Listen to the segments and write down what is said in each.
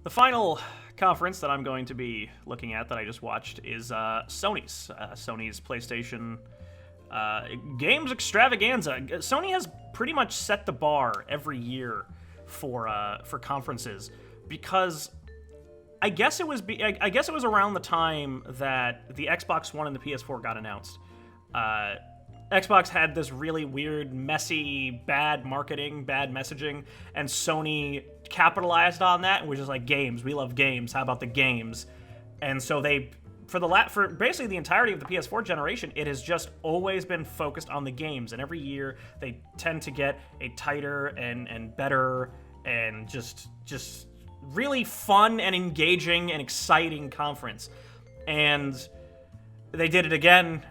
The final conference that I'm going to be looking at that I just watched is Sony's PlayStation Games Extravaganza. Sony has pretty much set the bar every year for conferences because I guess it was around the time that the Xbox One and the PS4 got announced. Xbox had this really weird, messy, bad marketing, bad messaging, and Sony capitalized on that and was just like, games, we love games, how about the games? And so they, for basically the entirety of the PS4 generation, it has just always been focused on the games, and every year they tend to get a tighter and better and just really fun and engaging and exciting conference. And they did it again.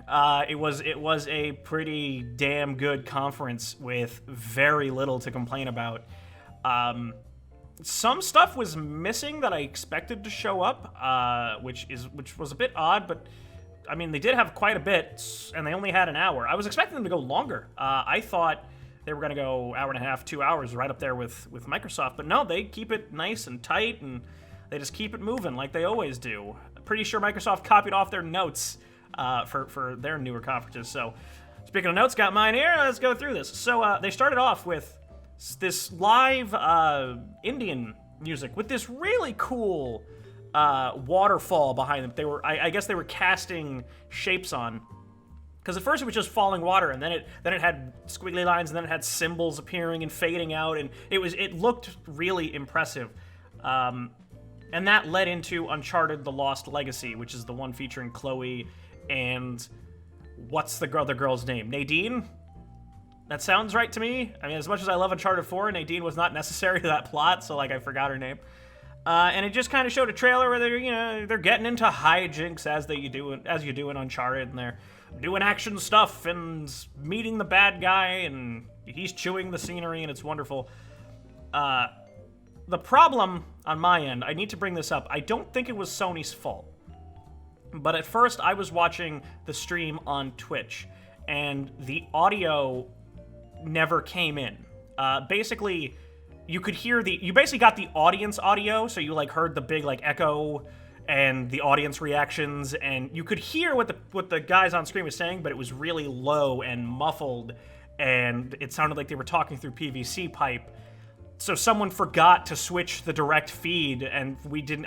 It was a pretty damn good conference with very little to complain about. Some stuff was missing that I expected to show up, which was a bit odd, but I mean, they did have quite a bit, and they only had an hour. I was expecting them to go longer. I thought they were going to go hour and a half, 2 hours, right up there with Microsoft, but no, they keep it nice and tight, and they just keep it moving like they always do. Pretty sure Microsoft copied off their notes for their newer conferences. So, speaking of notes, got mine here. Let's go through this. So, they started off with this live Indian music with this really cool waterfall behind them. I guess they were casting shapes on. Because at first it was just falling water, and then it had squiggly lines, and then it had symbols appearing and fading out, and it looked really impressive. And that led into Uncharted: The Lost Legacy, which is the one featuring Chloe and what's the other girl's name? Nadine? That sounds right to me. I mean, as much as I love Uncharted 4, Nadine was not necessary to that plot, so like I forgot her name. And it just kind of showed a trailer where they're getting into hijinks as you do in Uncharted, and they're doing action stuff and meeting the bad guy, and he's chewing the scenery, and it's wonderful. The problem on my end, I need to bring this up. I don't think it was Sony's fault. But at first, I was watching the stream on Twitch, and the audio never came in. Basically, you basically got the audience audio, so you like heard the big like echo and the audience reactions, and you could hear what the guys on screen were saying, but it was really low and muffled, and it sounded like they were talking through PVC pipe. So someone forgot to switch the direct feed, and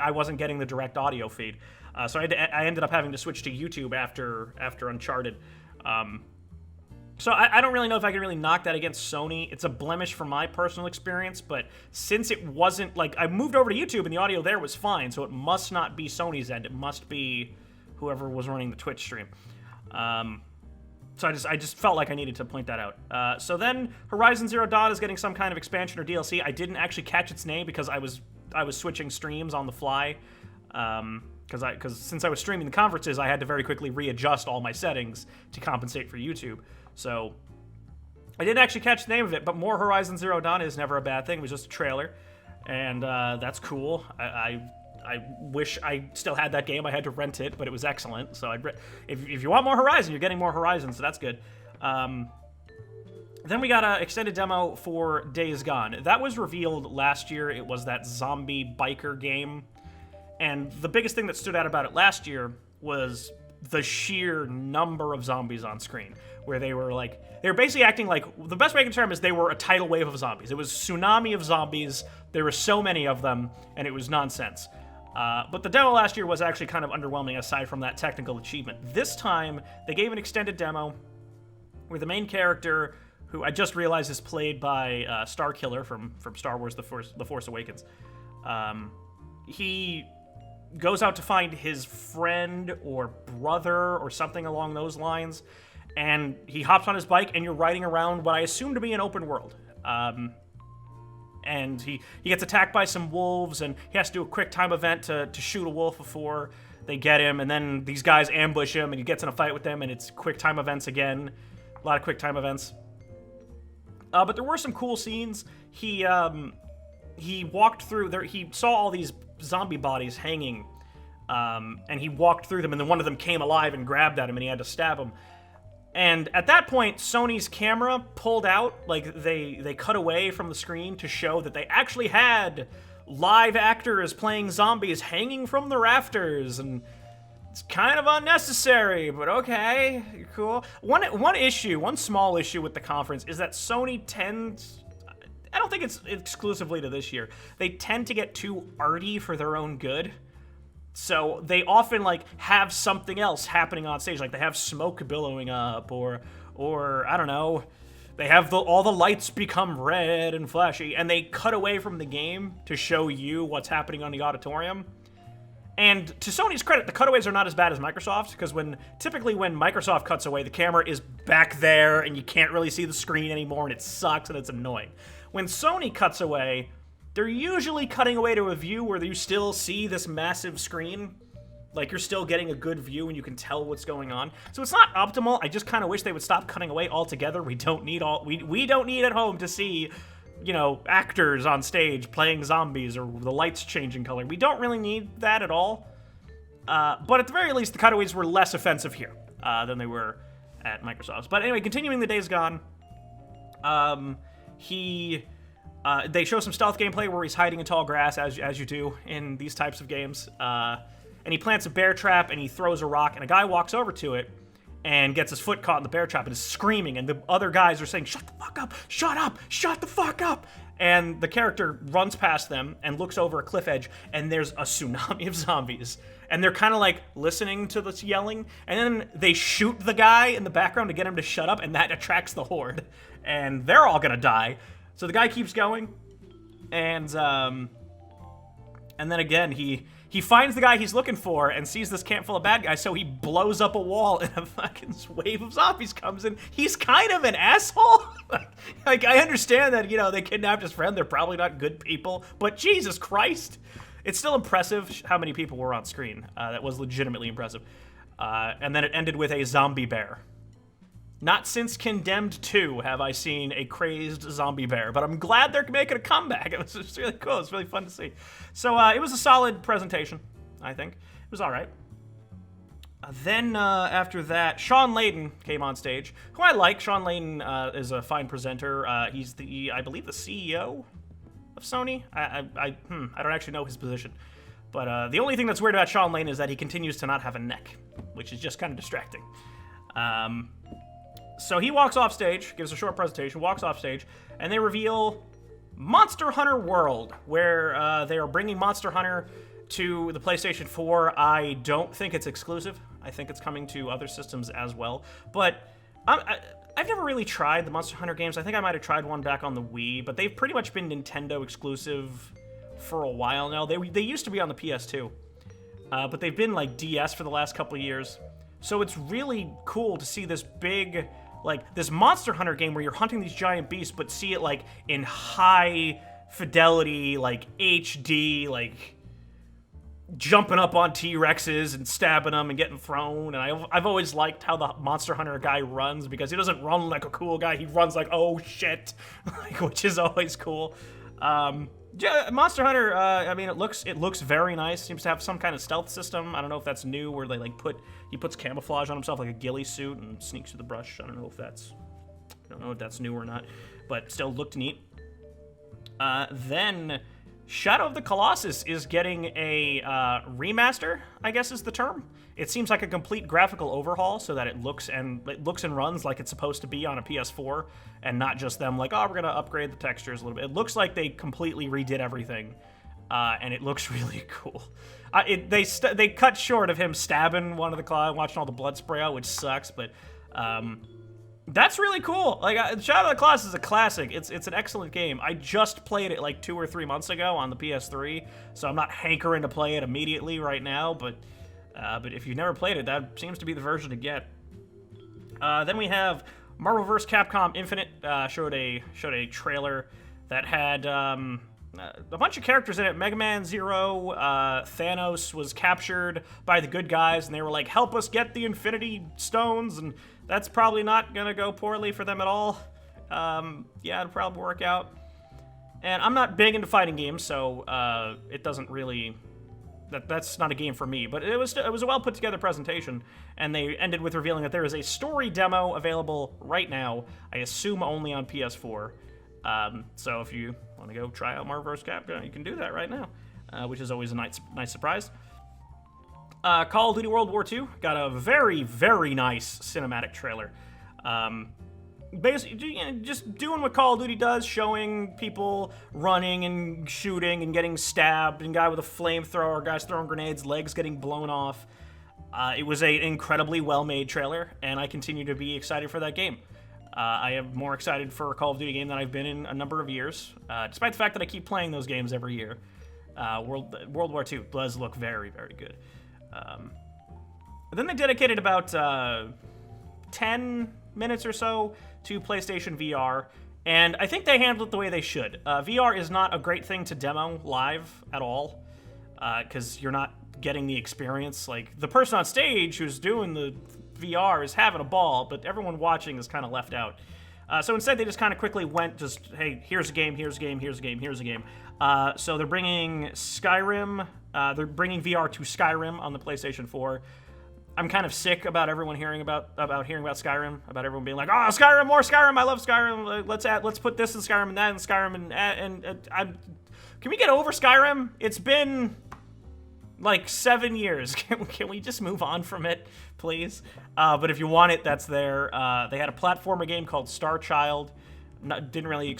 I wasn't getting the direct audio feed. So I ended up having to switch to YouTube after Uncharted. So I don't really know if I can really knock that against Sony. It's a blemish from my personal experience, but since it wasn't, like, I moved over to YouTube and the audio there was fine, so it must not be Sony's end. It must be whoever was running the Twitch stream. So I just felt like I needed to point that out. So then Horizon Zero Dawn is getting some kind of expansion or DLC. I didn't actually catch its name because I was switching streams on the fly. Because since I was streaming the conferences, I had to very quickly readjust all my settings to compensate for YouTube. So I didn't actually catch the name of it, but more Horizon Zero Dawn is never a bad thing. It was just a trailer, and that's cool. I wish I still had that game. I had to rent it, but it was excellent. So if you want more Horizon, you're getting more Horizon, so that's good. Then we got an extended demo for Days Gone. That was revealed last year. It was that zombie biker game. And the biggest thing that stood out about it last year was the sheer number of zombies on screen, where they were basically acting like, the best way I can describe them is they were a tidal wave of zombies. It was a tsunami of zombies. There were so many of them, and it was nonsense. But the demo last year was actually kind of underwhelming aside from that technical achievement. This time, they gave an extended demo where the main character, who I just realized is played by Starkiller from Star Wars The Force Awakens, he goes out to find his friend or brother or something along those lines, and he hops on his bike, and you're riding around what I assume to be an open world. And he gets attacked by some wolves, and he has to do a quick time event to shoot a wolf before they get him, and then these guys ambush him, and he gets in a fight with them, and it's quick time events again. A lot of quick time events. But there were some cool scenes. He walked through there. He saw all these zombie bodies hanging, and he walked through them, and then one of them came alive and grabbed at him, and he had to stab him. And at that point, Sony's camera pulled out, like they cut away from the screen to show that they actually had live actors playing zombies hanging from the rafters, and it's kind of unnecessary, but okay, cool. One small issue with the conference is that Sony tends, I don't think it's exclusively to this year, they tend to get too arty for their own good. So they often like have something else happening on stage, like they have smoke billowing up, or I don't know, they have all the lights become red and flashy, and they cut away from the game to show you what's happening on the auditorium. And to Sony's credit, the cutaways are not as bad as Microsoft's, because typically when Microsoft cuts away, the camera is back there and you can't really see the screen anymore, and it sucks and it's annoying. When Sony cuts away, they're usually cutting away to a view where you still see this massive screen. Like, you're still getting a good view and you can tell what's going on. So it's not optimal. I just kind of wish they would stop cutting away altogether. We don't need at home to see, you know, actors on stage playing zombies or the lights changing color. We don't really need that at all. But at the very least, the cutaways were less offensive here than they were at Microsoft's. But anyway, continuing the Days Gone, they show some stealth gameplay where he's hiding in tall grass, as you do in these types of games. And he plants a bear trap, and he throws a rock, and a guy walks over to it and gets his foot caught in the bear trap and is screaming, and the other guys are saying, "Shut the fuck up! Shut up! Shut the fuck up!" And the character runs past them and looks over a cliff edge, and there's a tsunami of zombies. And they're kind of like listening to this yelling, and then they shoot the guy in the background to get him to shut up, and that attracts the horde. And they're all gonna die. So the guy keeps going, and then again, he finds the guy he's looking for and sees this camp full of bad guys, so he blows up a wall and a fucking wave of zombies comes in. He's kind of an asshole. Like, I understand that, you know, they kidnapped his friend. They're probably not good people, but Jesus Christ. It's still impressive how many people were on screen. That was legitimately impressive. And then it ended with a zombie bear. Not since Condemned 2 have I seen a crazed zombie bear, but I'm glad they're making a comeback. It was just really cool. It's really fun to see. So it was a solid presentation, I think. It was all right. Then after that, Sean Layden came on stage, who I like. Sean Layden is a fine presenter. He's I believe, the CEO of Sony. I don't actually know his position. But the only thing that's weird about Sean Layden is that he continues to not have a neck, which is just kind of distracting. So he walks off stage, gives a short presentation, walks off stage, and they reveal Monster Hunter World, where they are bringing Monster Hunter to the PlayStation 4. I don't think it's exclusive. I think it's coming to other systems as well. But I've never really tried the Monster Hunter games. I think I might have tried one back on the Wii, but they've pretty much been Nintendo exclusive for a while now. They used to be on the PS2, but they've been like DS for the last couple of years. So it's really cool to see this big, like, this Monster Hunter game where you're hunting these giant beasts, but see it, like, in high fidelity, like, HD, like, jumping up on T-Rexes and stabbing them and getting thrown. And I've always liked how the Monster Hunter guy runs, because he doesn't run like a cool guy. He runs like, oh, shit, like, which is always cool. Yeah, Monster Hunter, I mean, it looks very nice. Seems to have some kind of stealth system. I don't know if that's new, where they like he puts camouflage on himself like a ghillie suit and sneaks through the brush. I don't know if that's new or not, but still looked neat. Then Shadow of the Colossus is getting a remaster, I guess is the term. It seems like a complete graphical overhaul, so that it looks and runs like it's supposed to be on a PS4, and not just them like, oh, we're gonna upgrade the textures a little bit. It looks like they completely redid everything, and it looks really cool. They cut short of him stabbing one of the claws, watching all the blood spray out, which sucks, but that's really cool. Like, Shadow of the Colossus is a classic. It's an excellent game. I just played it like 2 or 3 months ago on the PS3, so I'm not hankering to play it immediately right now, but if you've never played it, that seems to be the version to get. Then we have Marvel vs. Capcom Infinite. Showed a trailer that had a bunch of characters in it. Mega Man Zero, Thanos was captured by the good guys, and they were like, help us get the Infinity Stones, and that's probably not gonna go poorly for them at all. Yeah, it'll probably work out. And I'm not big into fighting games, so it doesn't really... That's not a game for me, but it was a well put together presentation, and they ended with revealing that there is a story demo available right now. I assume only on PS4. So if you Want to go try out Marvel vs. Capcom? You can do that right now, which is always a nice surprise. Call of Duty World War II got a very, very nice cinematic trailer. Basically, just doing what Call of Duty does, showing people running and shooting and getting stabbed, and guy with a flamethrower, guys throwing grenades, legs getting blown off. It was an incredibly well-made trailer, and I continue to be excited for that game. I am more excited for a Call of Duty game than I've been in a number of years, despite the fact that I keep playing those games every year. World War II does look very, very good. Then they dedicated about 10 minutes or so to PlayStation VR, and I think they handled it the way they should. VR is not a great thing to demo live at all, because you're not getting the experience. Like, the person on stage who's doing the VR is having a ball, but everyone watching is kind of left out. So instead, they just kind of quickly went, just, hey, here's a game, here's a game, here's a game, here's a game. So they're bringing Skyrim, they're bringing VR to Skyrim on the PlayStation 4. I'm kind of sick about everyone hearing about Skyrim, about everyone being like, oh, Skyrim, more Skyrim, I love Skyrim, let's put this in Skyrim and that in Skyrim, and can we get over Skyrim? It's been like 7 years. Can we just move on from it, please? But if you want it, that's there. They had a platformer game called Star Child. Didn't really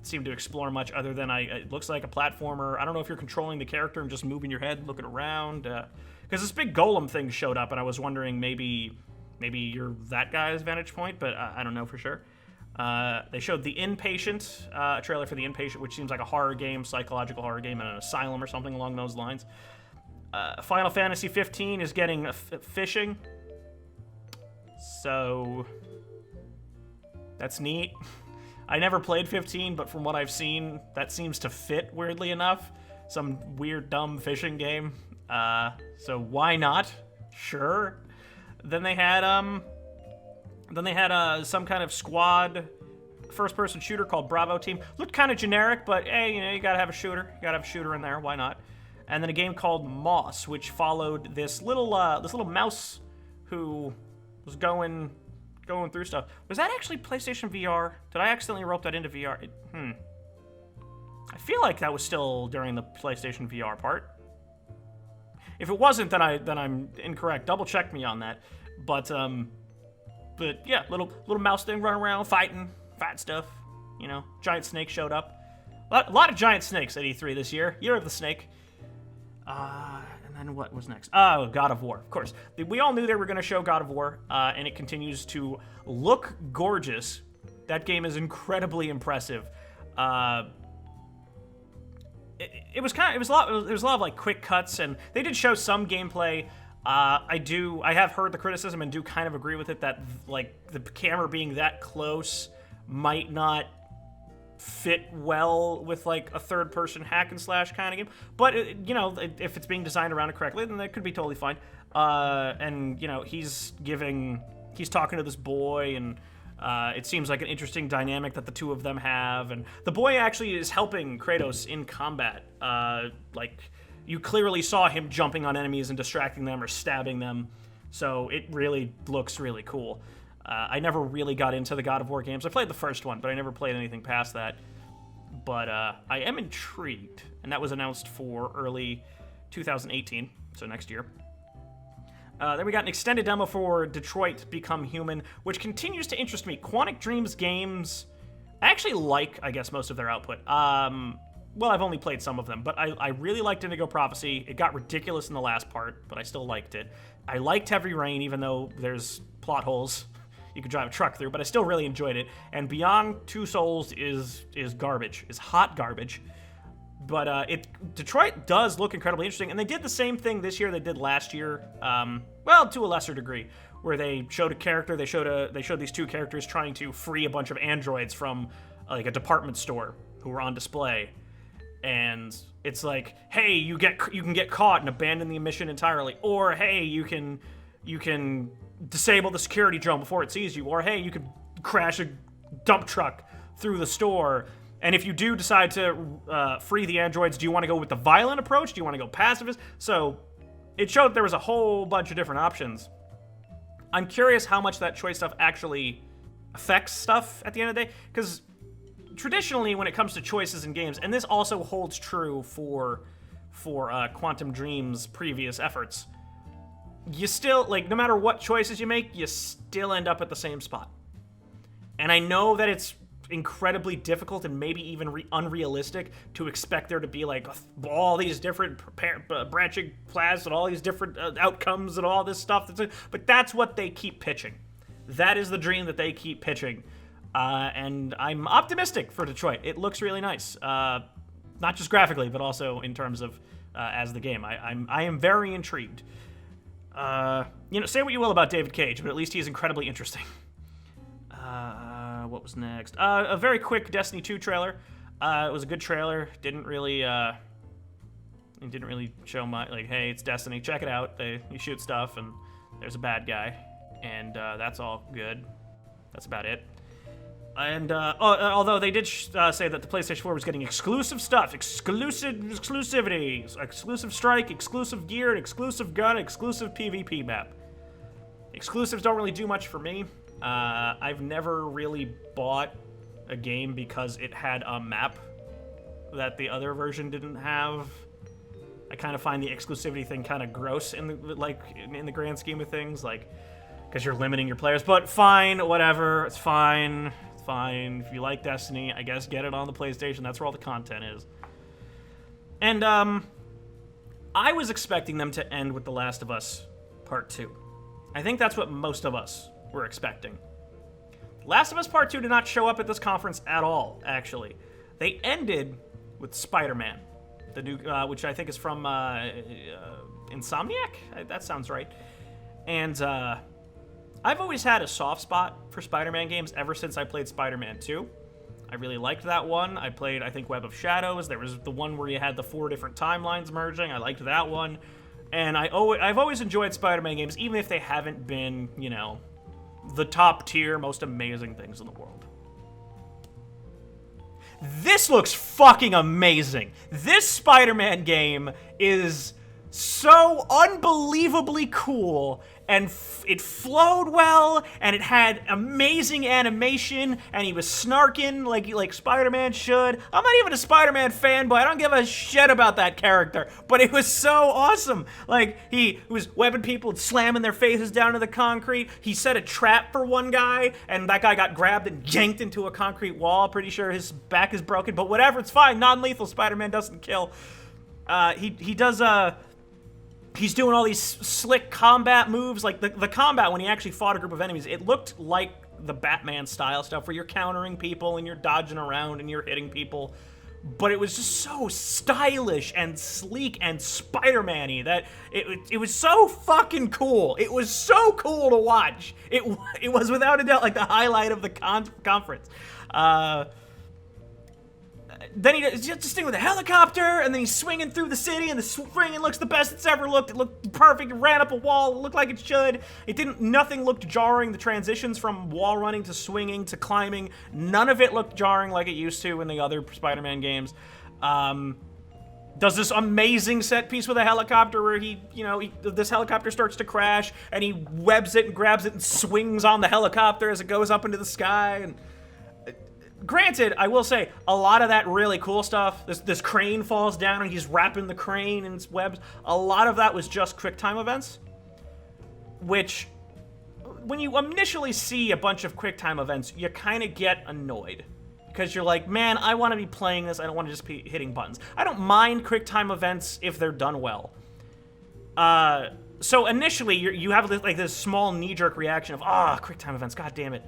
seem to explore much other than it looks like a platformer. I don't know if you're controlling the character and just moving your head, looking around. Because this big golem thing showed up, and I was wondering maybe you're that guy's vantage point, but I don't know for sure. They showed The Inpatient, a trailer for The Inpatient, which seems like a horror game, psychological horror game in an asylum or something along those lines. Final Fantasy 15 is getting fishing, so that's neat. I never played 15, but from what I've seen, that seems to fit weirdly enough. Some weird, dumb fishing game. So why not? Sure. Then they had some kind of squad first-person shooter called Bravo Team. Looked kind of generic, but hey, you gotta have a shooter. You gotta have a shooter in there. Why not? And then a game called Moss, which followed this little mouse who was going through stuff. Was that actually PlayStation VR? Did I accidentally rope that into VR? I feel like that was still during the PlayStation VR part. If it wasn't, then I'm incorrect. Double check me on that. But yeah, little mouse thing running around, fighting stuff. Giant snake showed up. A lot of giant snakes at E3 this year. Year of the Snake. And then what was next? Oh, God of War, of course. We all knew they were going to show God of War, and it continues to look gorgeous. That game is incredibly impressive. There was a lot of like quick cuts, and they did show some gameplay. I have heard the criticism and do kind of agree with it that like the camera being that close might not fit well with like a third-person hack and slash kind of game, but if it's being designed around it correctly, then that could be totally fine. And he's talking to this boy, and it seems like an interesting dynamic that the two of them have, and the boy actually is helping Kratos in combat. Like, you clearly saw him jumping on enemies and distracting them or stabbing them, so it really looks really cool. I never really got into the God of War games. I played the first one, but I never played anything past that. But I am intrigued, and that was announced for early 2018, so next year. Then we got an extended demo for Detroit Become Human, which continues to interest me. Quantic Dream's games, I actually like, I guess, most of their output. Well, I've only played some of them, but I really liked Indigo Prophecy. It got ridiculous in the last part, but I still liked it. I liked Heavy Rain, even though there's plot holes you could drive a truck through, but I still really enjoyed it. And Beyond Two Souls is garbage, is hot garbage. But Detroit does look incredibly interesting, and they did the same thing this year they did last year. Well, to a lesser degree, where they showed a character. They showed these two characters trying to free a bunch of androids from like a department store who were on display, and it's like, hey, you can get caught and abandon the mission entirely, or hey, you can disable the security drone before it sees you, or hey, you could crash a dump truck through the store. And if you do decide to free the androids, do you want to go with the violent approach? Do you want to go pacifist? So it showed there was a whole bunch of different options. I'm curious how much that choice stuff actually affects stuff at the end of the day, because traditionally, when it comes to choices in games, and this also holds true for Quantum Dream's previous efforts, you still, like, no matter what choices you make, you still end up at the same spot. And I know that it's incredibly difficult and maybe even unrealistic to expect there to be, like, all these different branching paths and all these different outcomes and all this stuff. But that's what they keep pitching. That is the dream that they keep pitching. And I'm optimistic for Detroit. It looks really nice. Not just graphically, but also in terms of as the game. I am very intrigued. Say what you will about David Cage, but at least he's incredibly interesting. What was next? A very quick Destiny 2 trailer. It was a good trailer. It didn't really show much. Like, hey, it's Destiny. Check it out. You shoot stuff, and there's a bad guy, and that's all good. That's about it. And although they did say that the PlayStation 4 was getting exclusive stuff, exclusivity, exclusive strike, exclusive gear, exclusive gun, exclusive PvP map. Exclusives don't really do much for me. I've never really bought a game because it had a map that the other version didn't have. I kind of find the exclusivity thing kind of gross in the grand scheme of things, like, because you're limiting your players. But fine, whatever, it's fine. Fine. If you like Destiny, I guess get it on the PlayStation. That's where all the content is. And I was expecting them to end with The Last of Us Part 2. I think that's what most of us were expecting. Last of Us Part 2 did not show up at this conference at all, actually. They ended with Spider-Man, the new, which I think is from Insomniac? That sounds right. And I've always had a soft spot for Spider-Man games ever since I played Spider-Man 2. I really liked that one. I played, I think, Web of Shadows. There was the one where you had the 4 different timelines merging. I liked that one. And I've always enjoyed Spider-Man games, even if they haven't been, the top tier, most amazing things in the world. This looks fucking amazing. This Spider-Man game is so unbelievably cool, and it flowed well, and it had amazing animation, and he was snarking like Spider-Man should. I'm not even a Spider-Man fanboy. I don't give a shit about that character, but it was so awesome. Like, he was webbing people and slamming their faces down to the concrete. He set a trap for one guy, and that guy got grabbed and yanked into a concrete wall. Pretty sure his back is broken, but whatever, it's fine. Non-lethal. Spider-Man doesn't kill. He does he's doing all these slick combat moves, like the combat when he actually fought a group of enemies. It looked like the Batman style stuff where you're countering people and you're dodging around and you're hitting people. But it was just so stylish and sleek and Spider-Man-y that it was so fucking cool. It was so cool to watch. It was without a doubt like the highlight of the conference. Then he's just sitting with a helicopter, and then he's swinging through the city, and the swinging looks the best it's ever looked. It looked perfect. It ran up a wall. It looked like it should. Nothing looked jarring. The transitions from wall running to swinging to climbing, none of it looked jarring like it used to in the other Spider-Man games. Does this amazing set piece with a helicopter where this helicopter starts to crash, and he webs it and grabs it and swings on the helicopter as it goes up into the sky, and granted, I will say, a lot of that really cool stuff, this crane falls down and he's wrapping the crane in its webs, a lot of that was just QuickTime events, which, when you initially see a bunch of QuickTime events, you kind of get annoyed. Because you're like, man, I want to be playing this, I don't want to just be hitting buttons. I don't mind QuickTime events if they're done well. So initially, you have like this small knee-jerk reaction of, QuickTime events, god damn it.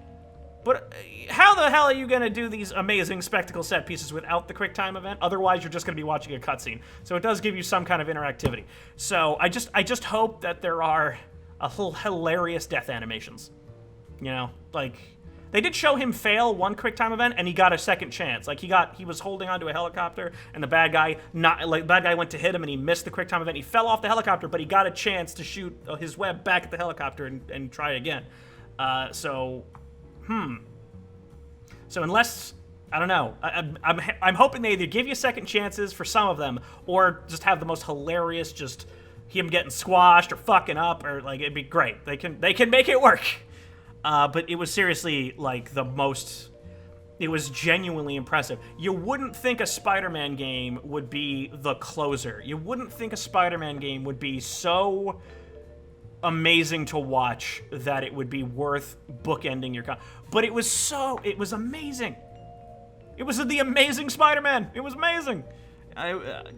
But how the hell are you going to do these amazing spectacle set pieces without the QuickTime event? Otherwise, you're just going to be watching a cutscene. So it does give you some kind of interactivity. So I just hope that there are a little hilarious death animations. Like, they did show him fail one QuickTime event, and he got a second chance. Like, he was holding onto a helicopter, and the bad guy went to hit him, and he missed the QuickTime event. He fell off the helicopter, but he got a chance to shoot his web back at the helicopter and try again. So unless, I don't know, I'm hoping they either give you second chances for some of them, or just have the most hilarious, just him getting squashed or fucking up, or like, it'd be great. They can make it work. But it was seriously like the most It was genuinely impressive. You wouldn't think a Spider-Man game would be the closer. You wouldn't think a Spider-Man game would be so amazing to watch that it would be worth bookending your but it was amazing. It was the Amazing Spider-Man. It was amazing.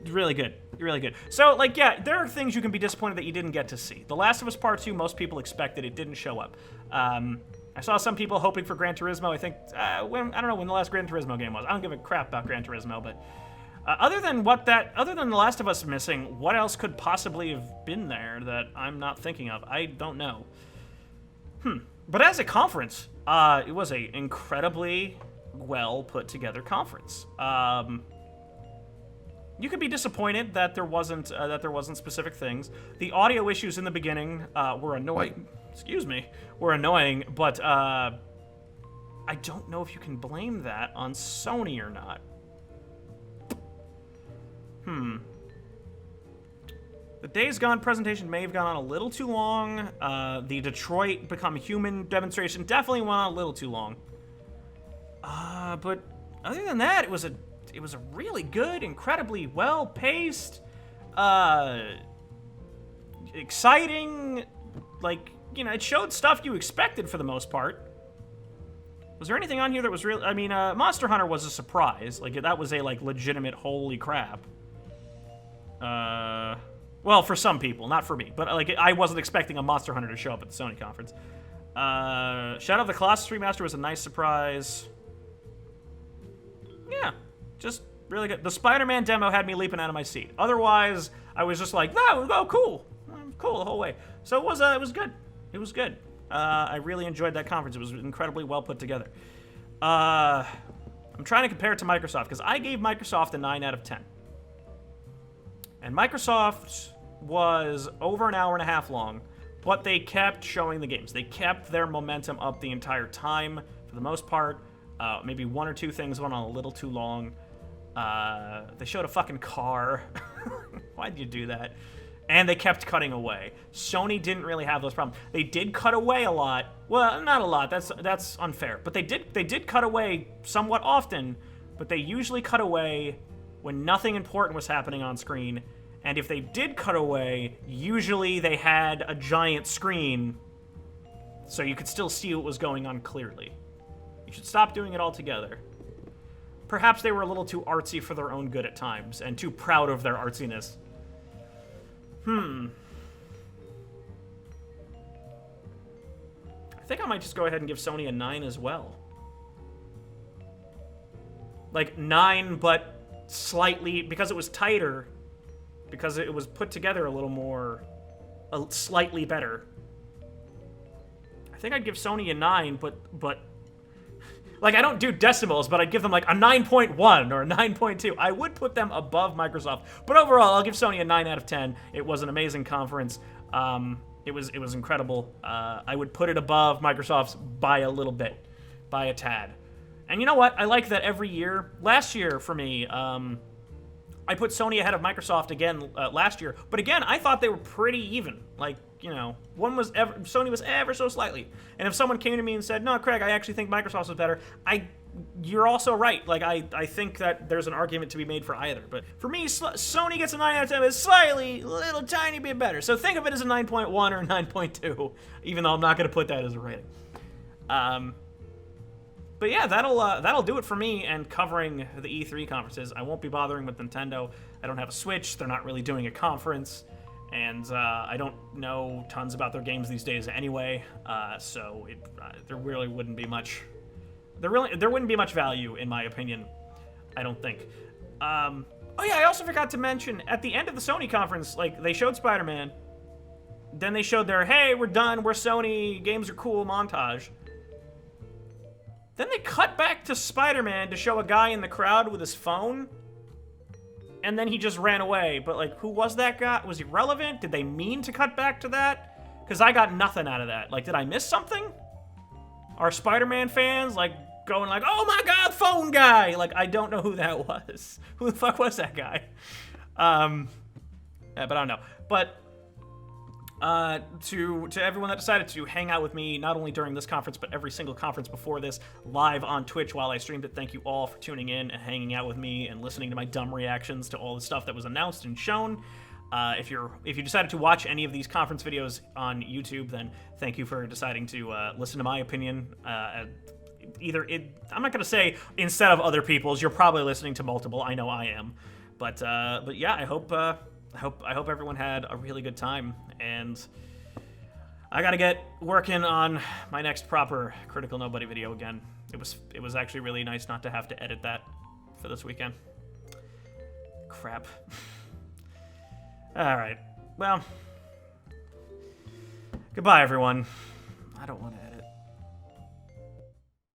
Really good. Really good. So, like, yeah, there are things you can be disappointed that you didn't get to see. The Last of Us Part 2, most people expected. It didn't show up. I saw some people hoping for Gran Turismo. I think, I don't know when the last Gran Turismo game was. I don't give a crap about Gran Turismo, but other than The Last of Us missing, what else could possibly have been there that I'm not thinking of? I don't know. But as a conference, it was a incredibly well put together conference. You could be disappointed that there wasn't specific things. The audio issues in the beginning were annoying. Were annoying, but I don't know if you can blame that on Sony or not. The Days Gone presentation may have gone on a little too long. The Detroit Become Human demonstration definitely went on a little too long. But other than that, it was a really good, incredibly well-paced, exciting, like, you know, it showed stuff you expected for the most part. Was there anything on here that was real? I mean, Monster Hunter was a surprise. Like, that was a, like, legitimate holy crap. Well, for some people, not for me. But, like, I wasn't expecting a Monster Hunter to show up at the Sony conference. Shadow of the Colossus Remaster was a nice surprise. Yeah, just really good. The Spider-Man demo had me leaping out of my seat. Otherwise, I was just like, oh, cool. Cool the whole way. So it was good. It was good. I really enjoyed that conference. It was incredibly well put together. I'm trying to compare it to Microsoft, because I gave Microsoft a 9 out of 10. And Microsoft was over an hour and a half long, but they kept showing the games. They kept their momentum up the entire time, for the most part. Maybe one or two things went on a little too long. They showed a fucking car. Why'd you do that? And they kept cutting away. Sony didn't really have those problems. They did cut away a lot. Well, not a lot. That's unfair. But they did cut away somewhat often. But they usually cut away when nothing important was happening on screen. And if they did cut away, usually they had a giant screen, so you could still see what was going on clearly. You should stop doing it altogether. Perhaps they were a little too artsy for their own good at times, and too proud of their artsiness. I think I might just go ahead and give Sony a 9 as well. Like, 9, but slightly, because it was tighter, because it was put together a little more, slightly better. I think I'd give Sony a 9, but like, I don't do decimals, but I'd give them like a 9.1 or a 9.2. I would put them above Microsoft, but overall, I'll give Sony a 9 out of 10. It was an amazing conference. It was incredible. I would put it above Microsoft's by a little bit, by a tad. And you know what? I like that every year. Last year, for me, I put Sony ahead of Microsoft again last year, but again, I thought they were pretty even. Like, you know, Sony was ever so slightly. And if someone came to me and said, "No, Craig, I actually think Microsoft was better," you're also right. Like, I think that there's an argument to be made for either. But for me, Sony gets a 9 out of 10. It's slightly, little tiny bit better. So think of it as a 9.1 or a 9.2, even though I'm not going to put that as a rating. But yeah, that'll do it for me and covering the E3 conferences. I won't be bothering with Nintendo. I don't have a Switch. They're not really doing a conference. And I don't know tons about their games these days anyway. So there really wouldn't be much. There wouldn't be much value, in my opinion. I don't think. Oh yeah, I also forgot to mention, at the end of the Sony conference, like, they showed Spider-Man. Then they showed their, "Hey, we're done, we're Sony, games are cool" montage. Then they cut back to Spider-Man to show a guy in the crowd with his phone. And then he just ran away. But, like, who was that guy? Was he relevant? Did they mean to cut back to that? Because I got nothing out of that. Like, did I miss something? Are Spider-Man fans, like, going like, "Oh my god, phone guy"? Like, I don't know who that was. Who the fuck was that guy? Yeah, but I don't know. But To everyone that decided to hang out with me, not only during this conference, but every single conference before this, live on Twitch while I streamed it. Thank you all for tuning in and hanging out with me and listening to my dumb reactions to all the stuff that was announced and shown. If you decided to watch any of these conference videos on YouTube, then thank you for deciding to listen to my opinion. I'm not gonna say instead of other people's. You're probably listening to multiple. I know I am, but yeah, I hope everyone had a really good time, and I gotta get working on my next proper Critical Nobody video again. It was actually really nice not to have to edit that for this weekend. Crap. All right. Well, goodbye, everyone. I don't want to edit.